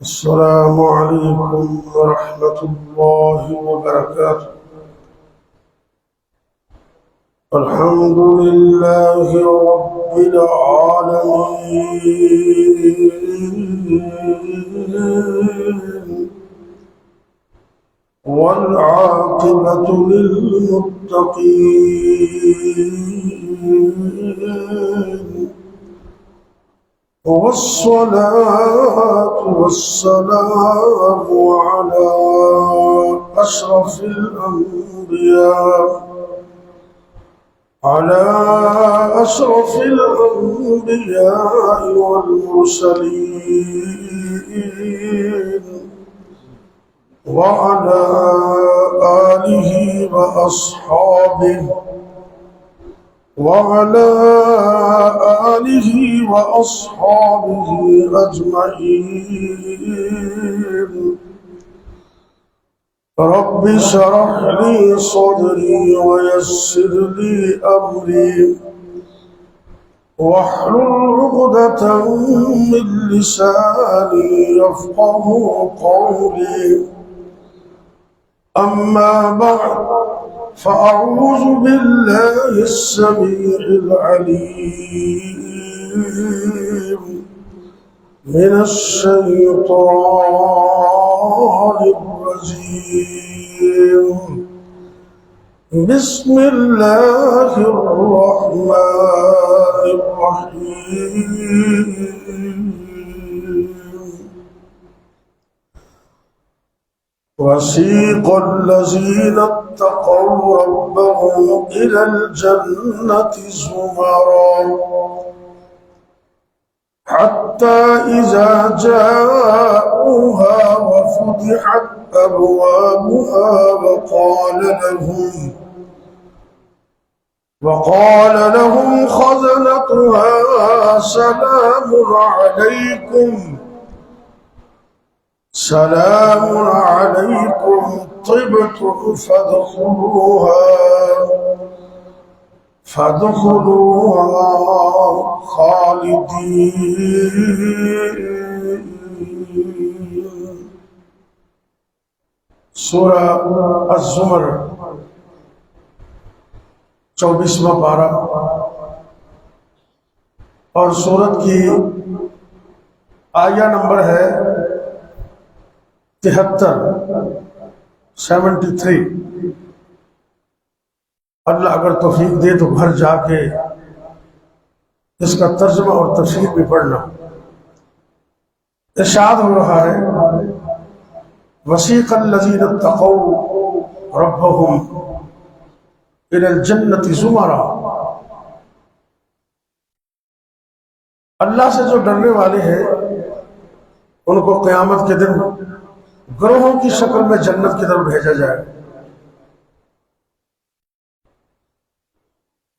السلام عليكم ورحمة الله وبركاته. الحمد لله رب العالمين والعاقبة للمتقين والصلاة والسلام على أشرف الأنبياء والمرسلين وعلى آله وأصحابه أجمعين. رب اشرح لي صدري ويسر لي أمري واحلل عقدة من لساني يفقهوا قولي. أما بعد، فأعوذ بالله السميع العليم من الشيطان الرجيم. بسم الله الرحمن الرحيم. وسيق الذين اتقوا ربهم إلى الجنة زمرا حتى إذا جاءوها وفتحت أبوابها وقال لهم خزنتها سلام عليكم طبتم فادخلوها خالدين. سورہ الزمر 24واں پارہ اور سورت کی آیہ نمبر ہے 73. اللہ اگر توفیق دے تو گھر جا کے اس کا ترجمہ اور تفسیر بھی پڑھنا. ارشاد ہو رہا ہے وسیق الذین اتقوا ربهم الى الجنة زمرا. اللہ سے جو ڈرنے والے ہیں ان کو قیامت کے دن گروہوں کی شکل میں جنت کی طرف بھیجا جائے،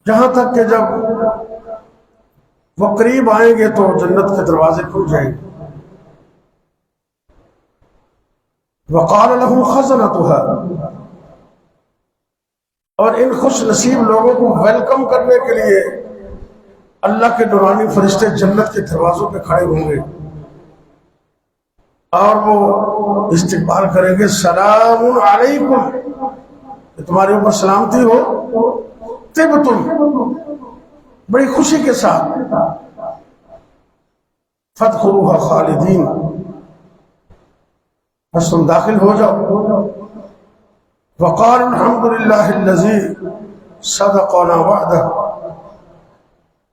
جہاں تک کہ جب وہ قریب آئیں گے تو جنت کے دروازے کھل جائیں گے. وقال لهم خزنتها، اور ان خوش نصیب لوگوں کو ویلکم کرنے کے لیے اللہ کے نورانی فرشتے جنت کے دروازوں پہ کھڑے ہوں گے اور وہ استقبال کریں گے سلام علیکم، کہ تمہارے اوپر سلامتی ہو، طبتم، بڑی خوشی کے ساتھ، فادخلوها خالدین، بس تم داخل ہو جاؤ. وقال الحمد للہ الذی صدقنا وعدہ.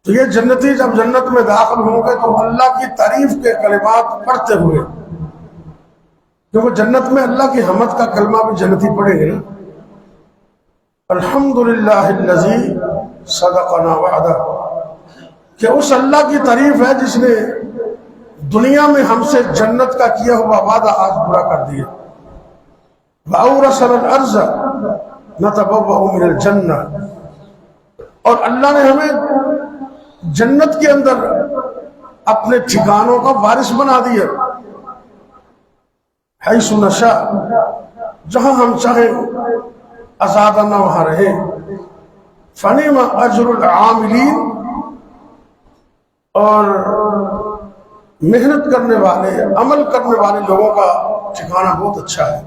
تو یہ جنتی جب جنت میں داخل ہوں گے تو اللہ کی تعریف کے کلمات پڑھتے ہوئے، کیونکہ جنت میں اللہ کی حمد کا کلمہ بھی جنتی پڑھیں گے نا. الحمدللہ الذی صدقنا وعدہ، کہ اس اللہ کی تعریف ہے جس نے دنیا میں ہم سے جنت کا کیا ہوا وعدہ آج پورا کر دیا. وَأَوْرَثَنَا الْأَرْضَ نَتَبَوَّأُ مِنَ الْجَنَّةِ، اور اللہ نے ہمیں جنت کے اندر اپنے ٹھکانوں کا وارث بنا دیا. حیث نشاء، جہاں ہم چاہیں آزادانہ وہاں رہے. فنعم اجر العاملین، اور محنت کرنے والے عمل کرنے والے لوگوں کا ٹھکانہ بہت اچھا ہے.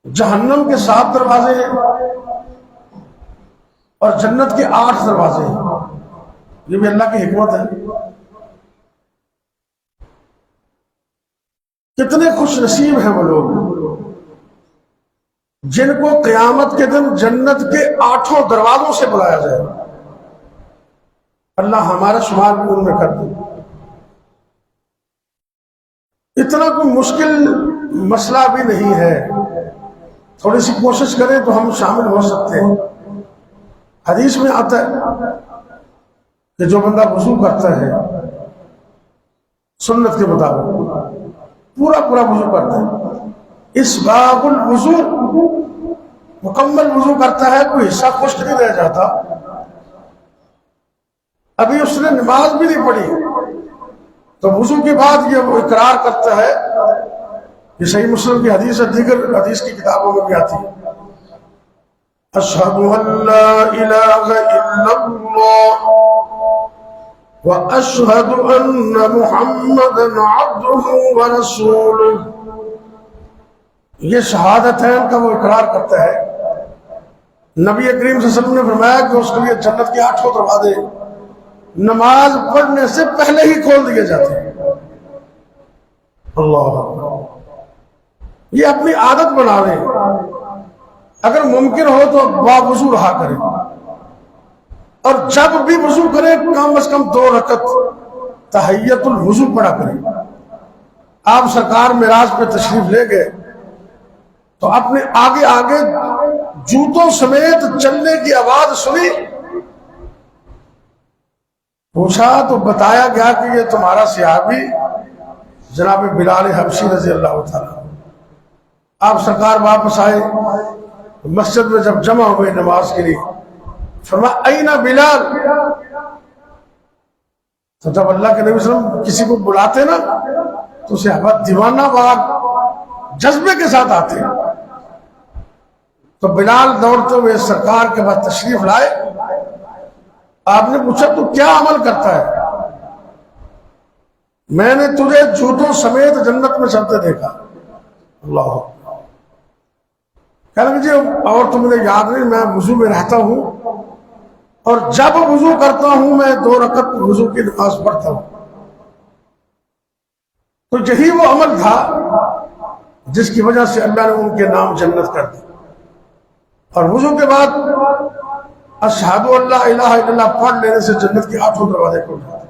جہنم کے 7 دروازے ہیں اور جنت کے 8 دروازے ہیں. یہ بھی اللہ کی حکمت ہے. کتنے خوش نصیب ہیں وہ لوگ جن کو قیامت کے دن جنت کے 8 دروازوں سے بلایا جائے. اللہ ہمارا شمار بھی ان میں کر دے. اتنا کوئی مشکل مسئلہ بھی نہیں ہے. تھوڑی سی کوشش کریں تو ہم شامل ہو سکتے ہیں. حدیث میں آتا ہے کہ جو بندہ وضو کرتا ہے سنت کے مطابق پورا وضو کرتا ہے, اسباغ الوضو, مکمل وضو کرتا ہے, کوئی حصہ خشک نہیں رہ جاتا. ابھی اس نے نماز بھی نہیں پڑھی تو وضو کے بعد یہ وہ اقرار کرتا ہے. یہ صحیح مسلم کی حدیث ہے, دیگر حدیث کی کتابوں میں بھی آتی ہے. اشہد ان لا الہ الا اللہ واشہد ان محمدا عبدہ ورسولہ. یہ شہادتین کا وہ اقرار کرتا ہے. نبی کریم صلی اللہ علیہ وسلم نے فرمایا کہ اس کے لیے جنت کے 8 دروازے نماز پڑھنے سے پہلے ہی کھول دیے جاتے ہیں. اللہ یہ اپنی عادت بنا لیں. اگر ممکن ہو تو باوضو رہا کریں, اور جب بھی وضو کریں کم از کم 2 رکعت تحیت الوضو پڑھا کریں. آپ سرکار معراج پہ تشریف لے گئے تو اپنے آگے جوتوں سمیت چلنے کی آواز سنی, پوچھا تو بتایا گیا کہ یہ تمہارا صحابی جناب بلال حبشی رضی اللہ تعالیٰ. آپ سرکار واپس آئے, مسجد میں جب جمع ہوئے نماز کے لیے, فرمایا اینا بلال. تو جب اللہ کے نبی صلی اللہ علیہ وسلم کسی کو بلاتے نا تو صحابہ دیوانہ وار جذبے کے ساتھ آتے ہیں. تو بلال دوڑتے ہوئے سرکار کے بعد تشریف لائے. آپ نے پوچھا تو کیا عمل کرتا ہے؟ میں نے تجھے جوتوں سمیت جنت میں چلتے دیکھا. اللہ کہنے لگے جی اور تو مجھے یاد نہیں, میں وضو میں رہتا ہوں اور جب وضو کرتا ہوں میں 2 رکعت وضو کی نماز پڑھتا ہوں. تو یہی وہ عمل تھا جس کی وجہ سے اللہ نے ان کے نام جنت کر دی. اور وضو کے بعد اشہد ان لا الہ الا اللہ پڑھ لینے سے جنت کے 8 دروازے کھل جاتے.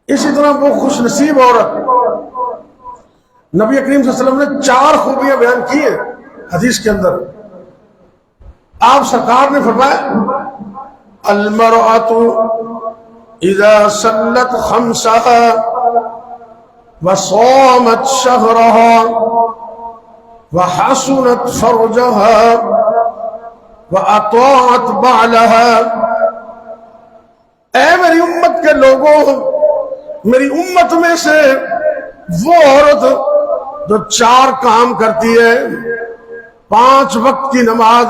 اسی طرح وہ خوش نصیب عورت, نبی کریم صلی اللہ علیہ وسلم نے 4 خوبیاں بیان کی ہیں حدیث کے اندر. آپ سرکار نے فرمایا المرأة اذا صلت خمسها وصامت شهرها وحسنت فرجها وَأَطَاعَتْ بَعْلَهَا. اے میری امت کے لوگوں, میری امت میں سے وہ عورت جو 4 کام کرتی ہے, 5 وقت کی نماز,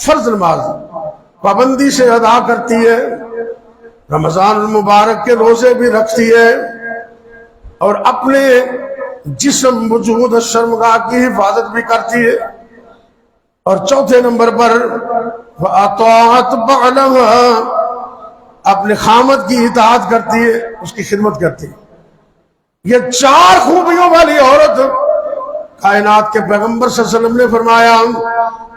فرض نماز پابندی سے ادا کرتی ہے, رمضان المبارک کے روزے بھی رکھتی ہے, اور اپنے جسم وجود شرمگاہ کی حفاظت بھی کرتی ہے, اور 4تھے نمبر پر وَأَطَاعَتْ بَعْلَهَا, اپنے خامد کی اطاعت کرتی ہے, اس کی خدمت کرتی ہے. یہ 4 خوبیوں والی عورت کائنات کے پیغمبر صلی اللہ علیہ وسلم نے فرمایا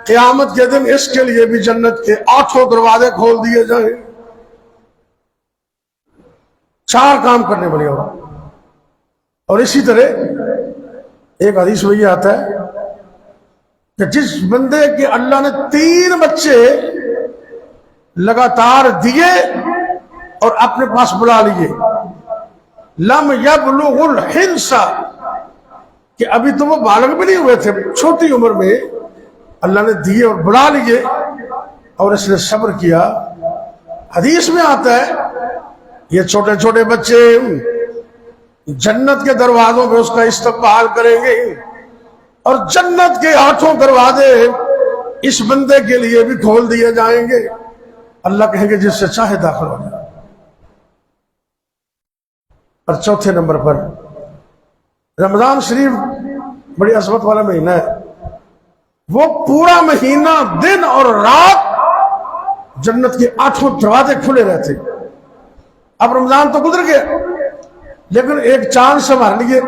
قیامت کے دن اس کے لیے بھی جنت کے 8 دروازے کھول دیے جائیں. 4 کام کرنے والی عورت. اور اسی طرح ایک حدیث میں یہ آتا ہے کہ جس بندے کے اللہ نے 3 بچے لگاتار دیے اور اپنے پاس بلا لیے, لم یبلغ الحنس, کہ ابھی تو وہ بالغ بھی نہیں ہوئے تھے, چھوٹی عمر میں اللہ نے دیے اور بلا لیے, اور اس نے صبر کیا. حدیث میں آتا ہے یہ چھوٹے چھوٹے بچے جنت کے دروازوں پہ اس کا استقبال کریں گے, اور جنت کے 8 دروازے اس بندے کے لیے بھی کھول دیے جائیں گے. اللہ کہیں گے جس سے چاہے داخل ہو جائے۔ اور چوتھے نمبر پر رمضان شریف بڑی عظمت والا مہینہ ہے، وہ پورا مہینہ دن اور رات جنت کے 8 دروازے کھلے رہتے۔ اب رمضان تو گزر گیا، لیکن ایک چانس ہمارے لیے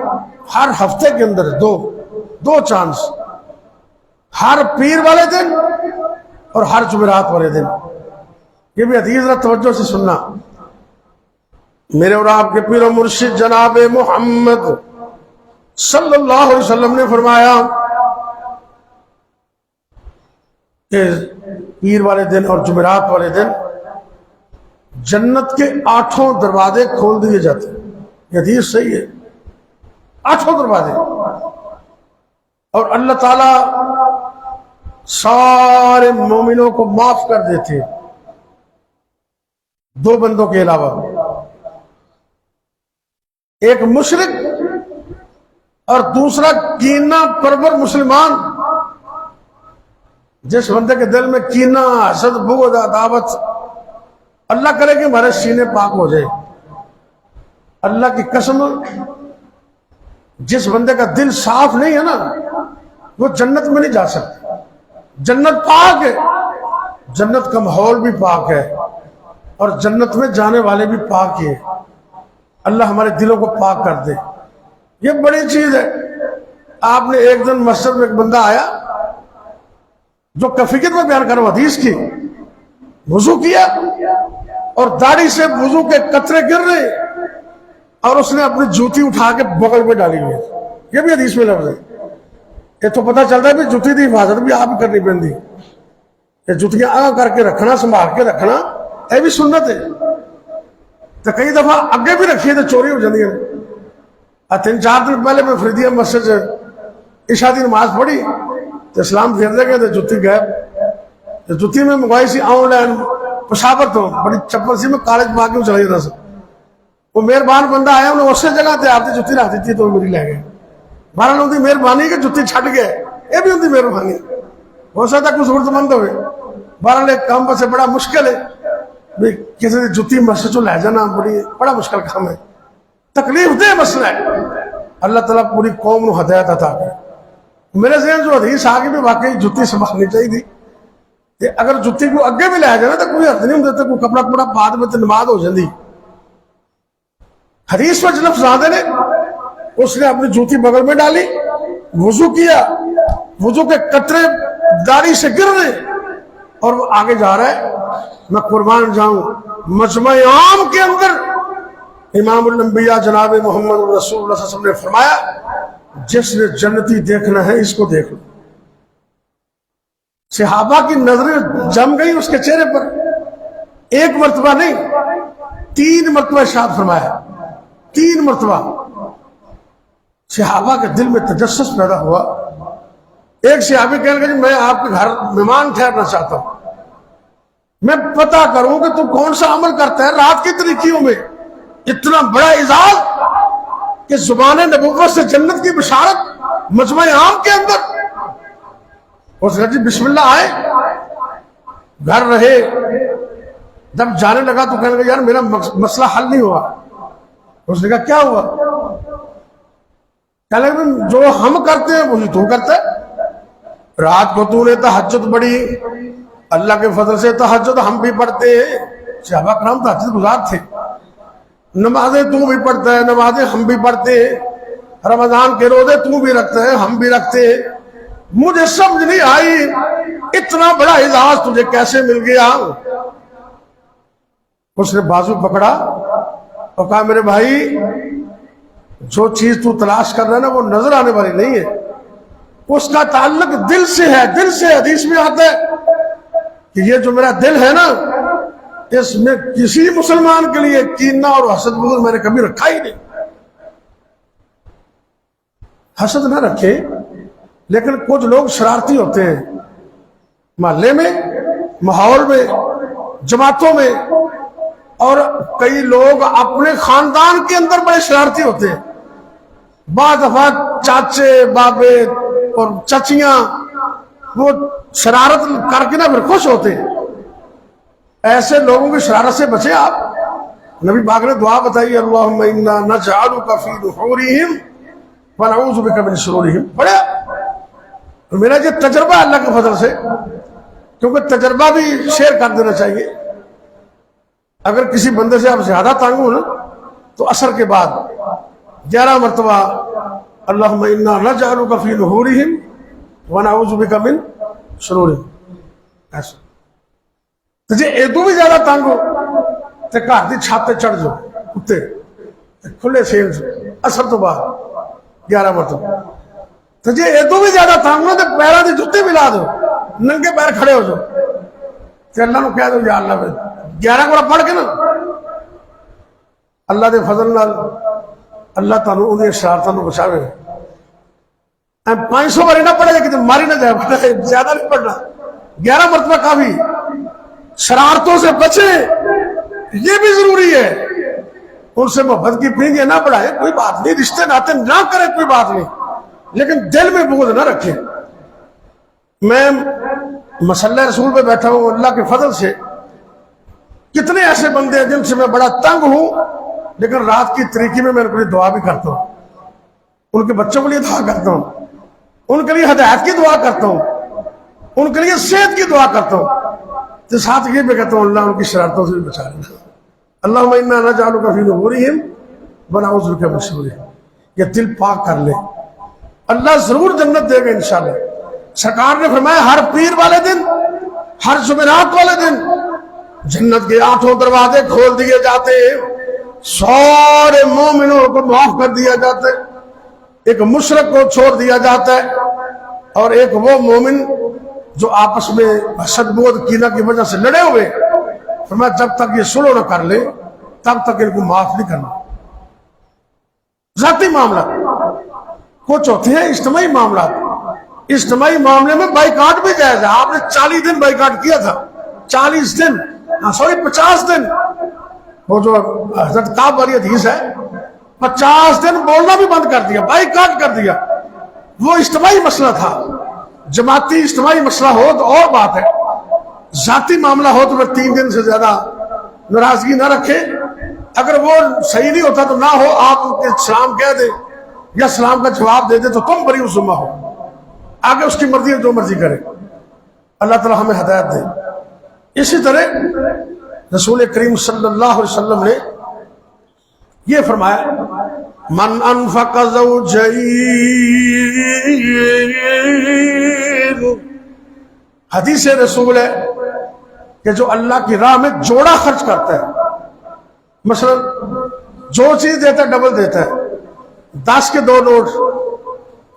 ہر ہفتے کے اندر دو چانس، ہر پیر والے دن اور ہر جمعرات والے دن۔ یہ بھی حدیث ذرا توجہ سے سننا، میرے اور آپ کے پیر و مرشد جناب محمد صلی اللہ علیہ وسلم نے فرمایا کہ پیر والے دن اور جمعرات والے دن جنت کے 8 دروازے کھول دیے جاتے ہیں۔ یہ حدیث صحیح ہے، 8 دروازے، اور اللہ تعالی سارے مومنوں کو معاف کر دیتے ہیں، 2 بندوں کے علاوہ، ایک مشرک اور دوسرا کینہ پرور مسلمان۔ جس بندے کے دل میں کینہ، حسد، بغض، عداوت، اللہ کرے کہ ہمارے سینے پاک ہو جائے، اللہ کی قسم جس بندے کا دل صاف نہیں ہے نا وہ جنت میں نہیں جا سکتا۔ جنت پاک ہے، جنت کا ماحول بھی پاک ہے، اور جنت میں جانے والے بھی پاک ہیں۔ اللہ ہمارے دلوں کو پاک کر دے، یہ بڑی چیز ہے۔ آپ نے ایک دن مسجد میں ایک بندہ آیا جو کفیت میں بیان کرو حدیث کی، وضو کیا اور داڑھی سے وضو کے قطرے گر رہے، اور اس نے اپنی جوتی اٹھا کے بغل میں ڈالی ہوئی، یہ بھی حدیث میں لفظ ہے۔ یہ تو پتہ چلتا ہے بھی جوتی کی حفاظت بھی آپ کرنی پڑتی، یہ جوتیاں آگاہ کر کے رکھنا، سنبھال کے رکھنا، یہ بھی سنت ہے۔ تو کئی دفعہ اگے بھی رکھیے تو چوری ہو جاتی ہے۔ 3-4 دن پہلے میں فریدیہ مسجد سے عشاء دی نماز پڑھی تو اسلام پھیر دے گئے تو جوتی غائب۔ تو جوتی میں منگوائی سی آن لائن پشاور تو بڑی چپل سی، میں کالج پا کے چلا جاتا سا۔ وہ مہربان بندہ آیا، انہیں اسی جگہ تے آپ کی جوتی رکھ دیتی تو میری لے گئے۔ بہرحال ان کی مہربانی کہ جوتی چھٹ گئے، یہ بھی ان کی مہربانی، ہو سکتا کوئی ضرورت مند ہوئے۔ بہرحال ایک کام بس بڑا مشکل ہے، کسی کی جوتی مسجد لے جانا بڑا مشکل کام ہے، تکلیف دہ مسئلہ ہے۔ اللہ تعالیٰ پوری قوم کو ہدایت عطا کرے۔ میرے ذہن جو حدیث آگے بھی واقعی جوتی سنبھالنی چاہیے تھی کہ اگر جوتی کو اگے بھی لے جانا تو کوئی حد نہیں ہوتا، کوئی کپڑا کپڑا بعد میں نماز ہو جاتی۔ حدیث میں لفظ آتے نے، اس نے اپنی جوتی بغل میں ڈالی، وضو کیا، وضو کے قطرے داڑھی سے گر رہے، اور وہ آگے جا رہا ہے۔ میں قربان جاؤں، مجمع عام کے اندر امام الانبیاء جناب محمد رسول اللہ صلی اللہ علیہ وسلم نے فرمایا جس نے جنتی دیکھنا ہے اس کو دیکھ لو۔ صحابہ کی نظریں جم گئی اس کے چہرے پر، ایک مرتبہ نہیں 3 مرتبہ ارشاد فرمایا، 3 مرتبہ۔ صحابہ کے دل میں تجسس پیدا ہوا۔ ایک صحابی کہنے لگا جی میں آپ کے گھر مہمان ٹھہرنا چاہتا ہوں، میں پتہ کروں کہ تو کون سا عمل کرتا ہے رات کی تاریکیوں میں۔ اتنا بڑا اعزاز کہ زبان نبوت سے جنت کی بشارت مجمع عام کے اندر۔ اس نے جی بسم اللہ آئے، گھر رہے، جب جانے لگا تو کہنے لگا یار میرا مسئلہ حل نہیں ہوا۔ اس نے کہا کیا ہوا؟ کہنے لگا جو ہم کرتے ہیں وہی تو کرتا ہے۔ رات کو تو نے تہجد پڑھی، اللہ کے فضل سے تہجد ہم بھی پڑھتے ہیں، صحابہ کرام تہجد گزار تھے۔ نمازیں تو بھی پڑھتا ہے، نمازیں ہم بھی پڑھتے ہیں، رمضان کے روزے تو بھی رکھتا ہے، ہم بھی رکھتے ہیں۔ مجھے سمجھ نہیں آئی اتنا بڑا اعزاز تجھے کیسے مل گیا۔ اس نے بازو پکڑا اور کہا میرے بھائی جو چیز تو تلاش کر رہا ہے نا وہ نظر آنے والی نہیں ہے، اس کا تعلق دل سے ہے، دل سے۔ حدیث میں آتا ہے کہ یہ جو میرا دل ہے نا اس میں کسی مسلمان کے لیے کینہ اور حسد بغض میں نے کبھی رکھا ہی نہیں۔ حسد نہ رکھے، لیکن کچھ لوگ شرارتی ہوتے ہیں، محلے میں، ماحول میں، جماعتوں میں، اور کئی لوگ اپنے خاندان کے اندر بڑے شرارتی ہوتے ہیں۔ بعض دفعہ چاچے، بابے اور چچیاں وہ شرارت کر کے نہ پھر خوش ہوتے ہیں۔ ایسے لوگوں کی شرارت سے بچیں آپ. نبی پاک نے دعا بتائی اللہم انا نجعلک فی نحورہم ونعوذ بک من شرورہم. پڑھا میرا یہ تجربہ اللہ کے فضل سے, کیونکہ تجربہ بھی شیئر کر دینا چاہیے. اگر کسی بندے سے آپ زیادہ تنگ ہو نا تو عصر کے بعد 11 مرتبہ اللہم انا نجعلک فی نحورہم ونعوذ بک من شرورہم. ایسا تو جی ادو بھی زیادہ تنگ ہو تو گھر کی چھت تے چڑھ جاؤ کتے کھلے سین اثر تو بعد 11 مرتبہ. تو جی ادو بھی زیادہ تنگ ہو تو پیروں کے جوتے بھی لا دو, ننگے پیر کھڑے ہو جاؤ کہ اللہ کو کہہ دو یا اللہ 11 کو پڑھ کے نا اللہ دے فضل نال اللہ تعالیٰ انہیں شرارتوں کو بچاوے. 500 بار نہ پڑھے کہ ماری نہ جائے, زیادہ نہیں پڑھنا, 11 مرتبہ کافی. شرارتوں سے بچے یہ بھی ضروری ہے. ان سے محبت کی پینگیں نہ بڑھائے کوئی بات نہیں, رشتے ناطے نہ کرے کوئی بات نہیں, لیکن دل میں بغض نہ رکھے. میں مصلی رسول پہ بیٹھا ہوں, اللہ کے فضل سے کتنے ایسے بندے ہیں جن سے میں بڑا تنگ ہوں, لیکن رات کی طریقے میں ان کے لیے دعا بھی کرتا ہوں, ان کے بچوں کے لیے دعا کرتا ہوں, ان کے لیے ہدایت کی دعا کرتا ہوں, ان کے لیے صحت کی دعا کرتا ہوں. تو ساتھ یہ بھی کہتا ہوں اللہ ان کی شرارتوں سے بھی بچا لینا. اللہم انا نجعلک فی نحورہم ونعوذ بک من شرورہم. یہ دل پاک کر لے, اللہ ضرور جنت دے گا انشاءاللہ. سرکار نے فرمایا ہر پیر والے دن, ہر جمعرات والے دن جنت کے 8 دروازے کھول دیے جاتے ہیں, سارے مومنوں کو معاف کر دیا جاتا ہے, ایک مشرک کو چھوڑ دیا جاتا ہے, اور ایک وہ مومن جو آپس میں حسد بغض کینہ کی وجہ سے لڑے ہوئے, فرمایا جب تک یہ صلح نہ کر لے تب تک ان کو معاف نہیں کرنا. ذاتی معاملات کچھ ہوتے ہیں, اجتماعی معاملات. اجتماعی معاملے میں بائیکاٹ بھی جائز ہے. آپ نے 40 دن بائیکاٹ کیا تھا, 40 دن, 50 دن. وہ جو حضرت کعب والی حدیث ہے, 50 دن بولنا بھی بند کر دیا, بائیکاٹ کر دیا. وہ اجتماعی مسئلہ تھا. جماعتی اجتماعی مسئلہ ہو تو اور بات ہے, ذاتی معاملہ ہو تو پھر 3 دن سے زیادہ ناراضگی نہ رکھے. اگر وہ صحیح نہیں ہوتا تو نہ ہو, آپ ان کے سلام کہہ دیں یا سلام کا جواب دے دے تو تم بری ذمہ ہو. آگے اس کی مرضی ہے, جو مرضی کرے. اللہ تعالی ہمیں ہدایت دے. اسی طرح رسول کریم صلی اللہ علیہ وسلم نے یہ فرمایا من انفق زوجین, حدیث رسول ہے کہ جو اللہ کی راہ میں جوڑا خرچ کرتا ہے, مثلا جو چیز دیتا ہے ڈبل دیتا ہے. 10 کے 2 نوٹ,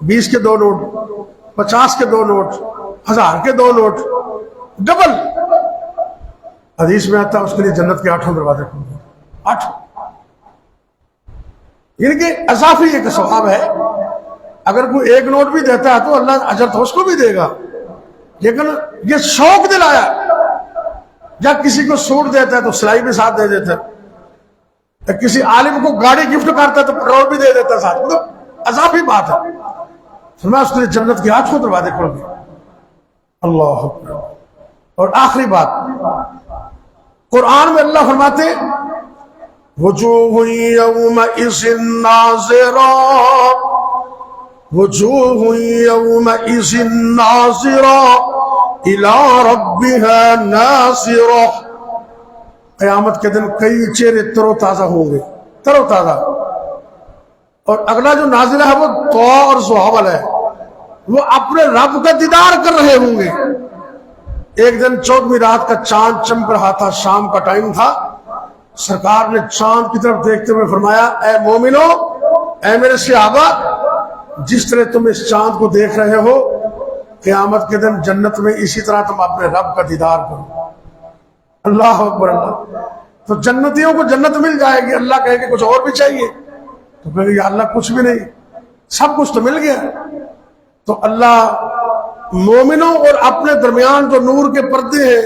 20 کے 2 نوٹ, 50 کے 2 نوٹ, 1000 کے 2 نوٹ, ڈبل. حدیث میں آتا ہے اس کے لیے جنت کے 8 دروازے کھول دیں. 8 یعنی کہ اضافی ایک ثواب ہے. اگر کوئی 1 نوٹ بھی دیتا ہے تو اللہ اجر تو اس کو بھی دے گا, لیکن یہ شوق دلایا. یا کسی کو سوٹ دیتا ہے تو سلائی بھی ساتھ دے دیتا ہے, کسی عالم کو گاڑی گفٹ کرتا ہے تو پیٹرول بھی دے دیتا ہے ساتھ. مطلب اضافی بات ہے. فرمایا اس کے لیے جنت کے 8 دروازے کھول دیں. اللہ اکبر. اور آخری بات, قرآن میں اللہ فرماتے وجوہ یومئذ ناظرہ, وجوہ یومئذ ناظرہ الی ربها ناظرہ. قیامت کے دن کئی چہرے تر و تازہ ہوں گے, تر و تازہ. اور اگلا جو ناظرہ ہے وہ طا اور ضحا والا ہے, وہ اپنے رب کا دیدار کر رہے ہوں گے. ایک دن 14ویں رات کا چاند چمک رہا تھا, شام کا ٹائم تھا. سرکار نے چاند کی طرف دیکھتے ہوئے فرمایا اے مومنو, اے میرے صحابہ, جس طرح تم اس چاند کو دیکھ رہے ہو قیامت کے دن جنت میں اسی طرح تم اپنے رب کا دیدار کرو. اللہ اکبر. اللہ. تو جنتیوں کو جنت مل جائے گی. اللہ کہے کہ کچھ اور بھی چاہیے, تو کہے گے یا اللہ کچھ بھی نہیں, سب کچھ تو مل گیا. تو اللہ مومنوں اور اپنے درمیان جو نور کے پردے ہیں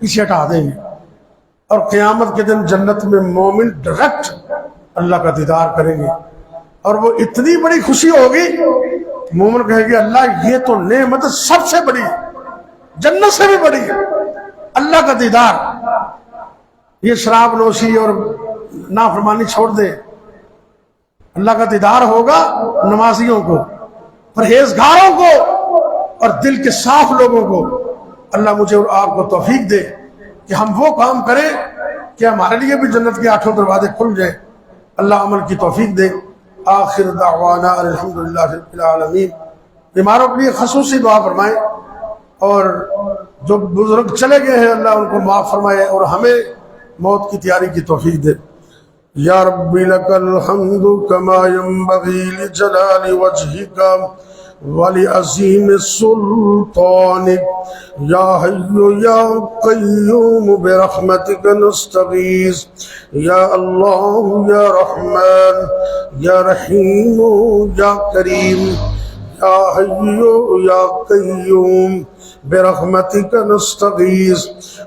پیچھے ہٹا دیں گے, اور قیامت کے دن جنت میں مومن ڈائریکٹ اللہ کا دیدار کریں گے. اور وہ اتنی بڑی خوشی ہوگی, مومن کہے گی اللہ یہ تو نعمت سب سے بڑی, جنت سے بھی بڑی ہے. اللہ کا دیدار، یہ شراب نوشی اور نافرمانی چھوڑ دے، اللہ کا دیدار ہوگا نمازیوں کو، پرہیزگاروں کو اور دل کے صاف لوگوں کو۔ اللہ مجھے اور آپ کو توفیق دے کہ ہم وہ کام کریں کہ ہمارے لیے بھی جنت کے 8 دروازے کھل جائیں۔ اللہ عمل کی توفیق دے۔ آخر دعوانا الحمدللہ رب العالمین۔ بیماروں کے لیے خصوصی دعا فرمائیں، اور جو بزرگ چلے گئے ہیں اللہ ان کو معاف فرمائے اور ہمیں موت کی تیاری کی توفیق دے۔ یا رب لک الحمد کما ينبغي لجلال وجهك ولعظیم سلطانك یا حی یا قیوم برحمتک نستغیث یا اللہ یا رحمان یا رحیم یا کریم یا حی یا قیوم برحمتک نستغیث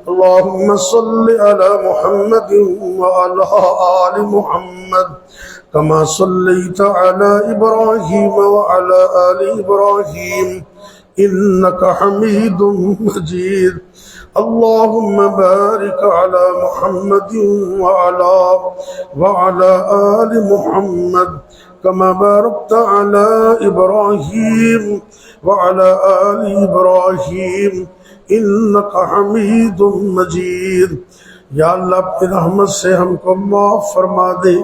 اللہم صل علی محمد وعلی آل محمد كما صليت على إبراهيم وعلى آل إبراهيم إنك حميد مجيد اللهم بارك على محمد وعلى آل محمد كما باركت على إبراهيم وعلى آل إبراهيم إنك حميد مجيد۔ یا اللہ اپنی رحمت سے ہم کو معاف فرما دے،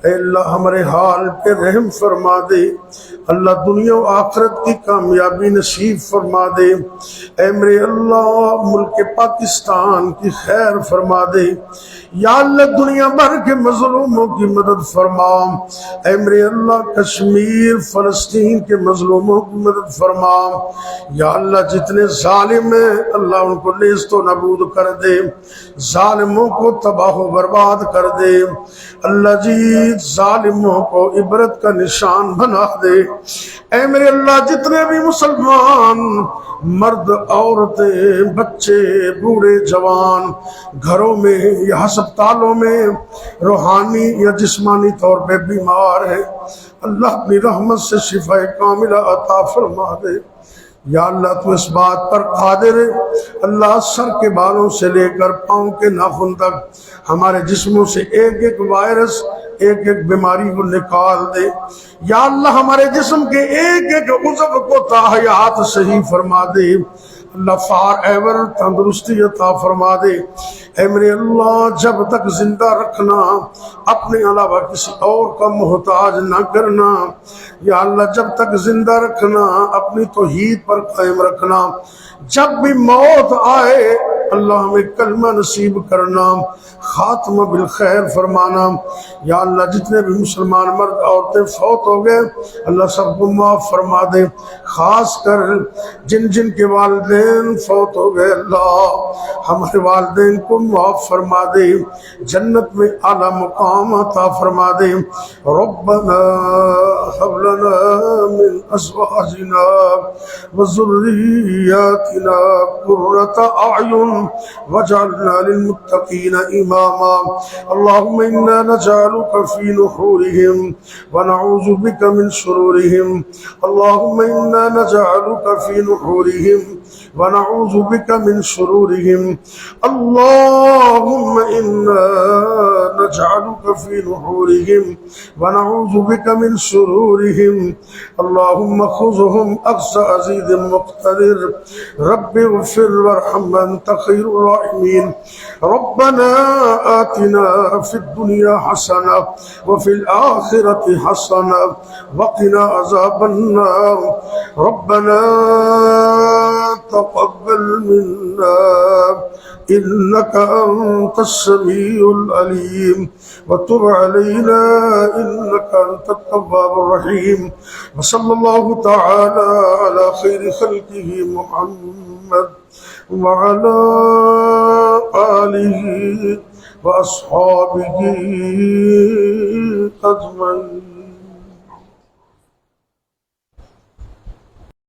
اے اللہ ہمارے حال پہ رحم فرما دے، اللہ دنیا و آخرت کی کامیابی نصیب فرما دے، اے میرے اللہ ملک پاکستان کی خیر فرما دے، یا اللہ دنیا بھر کے مظلوموں کی مدد فرما، اے میرے اللہ کشمیر فلسطین کے مظلوموں کی مدد فرما، یا اللہ جتنے ظالم ہیں اللہ ان کو نیست و نابود کر دے، ظالموں کو تباہ و برباد کر دے، اللہ جی ظالموں کو عبرت کا نشان بنا دے، اے میرے اللہ جتنے بھی مسلمان مرد عورتیں بچے بوڑھے جوان گھروں میں یا ہسپتالوں میں روحانی یا جسمانی طور پہ بیمار ہیں اللہ اپنی رحمت سے شفا کاملہ عطا فرما دے۔ یا اللہ تو اس بات پر قادر ہے، اللہ سر کے بالوں سے لے کر پاؤں کے ناخن تک ہمارے جسموں سے ایک ایک وائرس ایک ایک بیماری کو نکال دے، یا اللہ ہمارے جسم کے ایک ایک عضو کو تاحیات صحیح فرما دے، اللہ فار ایور تندرستی عطا فرما دے، اے میرے اللہ جب تک زندہ رکھنا اپنے علاوہ کسی اور کا محتاج نہ کرنا، یا اللہ جب تک زندہ رکھنا اپنی توحید پر قائم رکھنا، جب بھی موت آئے اللہ ہمیں کلمہ نصیب کرنا، خاتمہ بالخیر فرمانا، یا اللہ جتنے بھی مسلمان مرد عورتیں فوت ہو گئے اللہ سب کو معاف فرما دے، خاص کر جن جن کے والدین فوت ہو گئے اللہ ہمارے والدین کو معاف فرما دے، جنت میں اعلیٰ مقام عطا فرما دے۔ ربنا هب لنا من ازواجنا وذرياتنا قرة اعين واجعلنا للمتقين اماما اللهم انا نجعلك في نحورهم ونعوذ بك من شرورهم اللهم انا نجعلك في نحورهم ونعوذ بك من شرورهم اللهم انا نجعلك في نحورهم ونعوذ بك من شرورهم اللهم خذهم اقصى عزيز مقتدر رب اغفر وارحم انت خير الراحمين ربنا آتنا في الدنيا حسنة وفي الآخرة حسنة وقنا عذاب النار ربنا تقبل منا إنك أنت السميع العليم وتب علينا إنك أنت التواب الرحيم وصلى الله تعالى على خير خلقه محمد وعلى آله وأصحابه أجمعين۔